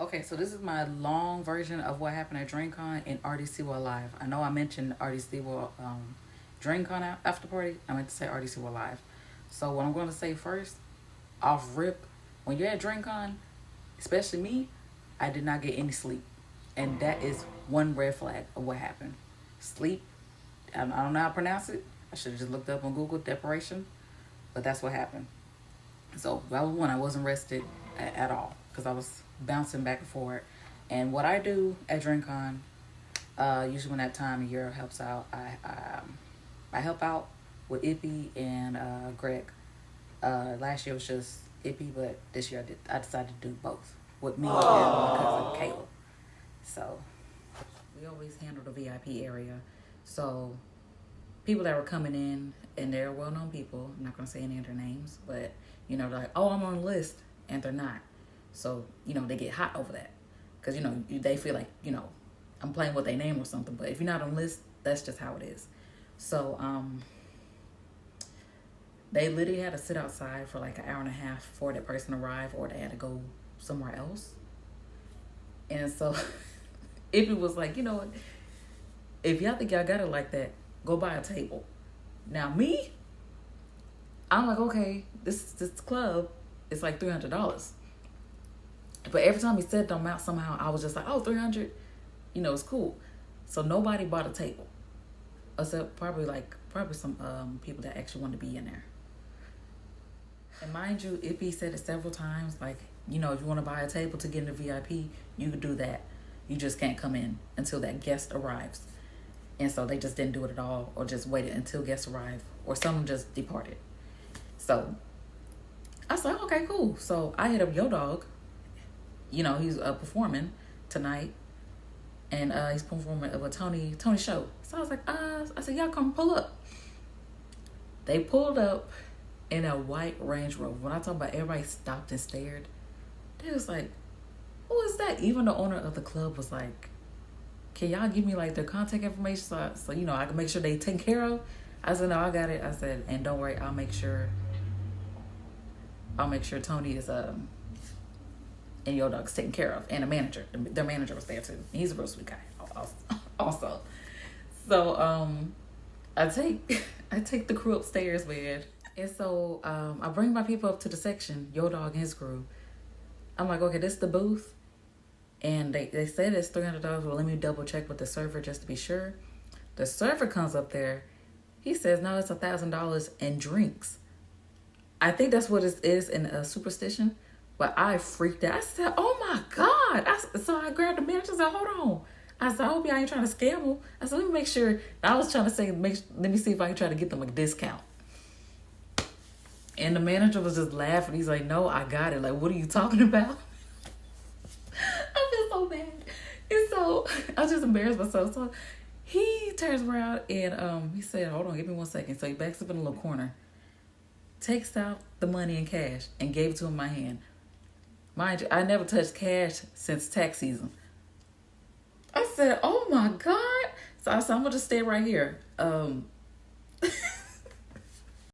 Okay, so this is my long version of what happened at Dreamcon and RDCLIVE. I know I mentioned Dreamcon after party. I meant to say RDCLIVE. So what I'm going to say first, off rip, when you're at Dreamcon, especially me, I did not get any sleep, and that is one red flag of what happened. Sleep, I don't know how to pronounce it. I should have just looked up on Google deprivation, but that's what happened. So that was one. I wasn't rested at all because I was bouncing back and forth. And what I do at DreamCon, usually when that time of year helps out, I help out with Ippy and Greg. Last year was just Ippy, but this year I decided to do both with me and my cousin Kayla. So we always handle the VIP area. So people that were coming in, and they're well-known people. I'm not gonna say any of their names, but they're like, "Oh, I'm on the list," and they're not. So they get hot over that because they feel like I'm playing with their name or something. But if you're not on the list, that's just how it is. So they literally had to sit outside for like an hour and a half for that person to arrive, or they had to go somewhere else. And so if it was like, what, if y'all think y'all got it like that, go buy a table. Now me, I'm like, okay, this club is like $300. But every time he said the amount, somehow I was just like, oh, 300, it's cool. So nobody bought a table, except probably some people that actually wanted to be in there. And mind you, Ippy said it several times, like, if you want to buy a table to get into VIP, you could do that. You just can't come in until that guest arrives. And so they just didn't do it at all, or just waited until guests arrived, or some just departed. So I was like, okay, cool. So I hit up Yo Dog. He's performing tonight, and he's performing with Tony show. So I was like, I said, y'all come pull up. They pulled up in a white Range Rover. When I talk about everybody stopped and stared, they was like, who is that? Even the owner of the club was like, can y'all give me like their contact information so I can make sure they take care of? I said, no, I got it. I said, and don't worry, I'll make sure Tony is and Yo Dog's taken care of, and the manager. Their manager was there too. He's a real sweet guy also. So I take the crew upstairs, man. And so I bring my people up to the section, Yo Dog and his crew. I'm like, okay, this is the booth. And they said it's $300. Well, let me double check with the server just to be sure. The server comes up there. He says, no, it's $1,000 and drinks. I think that's what it is in a superstition. But I freaked out. I said, oh my God. So I grabbed the manager and said, hold on. I said, I hope y'all ain't trying to scam them. I said, let me make sure. I was trying to say, let me see if I can try to get them a discount. And the manager was just laughing. He's like, no, I got it. Like, what are you talking about? I feel so bad. And so I was just embarrassed myself. So he turns around and he said, hold on, give me 1 second. So he backs up in a little corner, takes out the money in cash, and gave it to him in my hand. Mind you, I never touched cash since tax season. I said, oh my God. So I said, I'm going to just stay right here.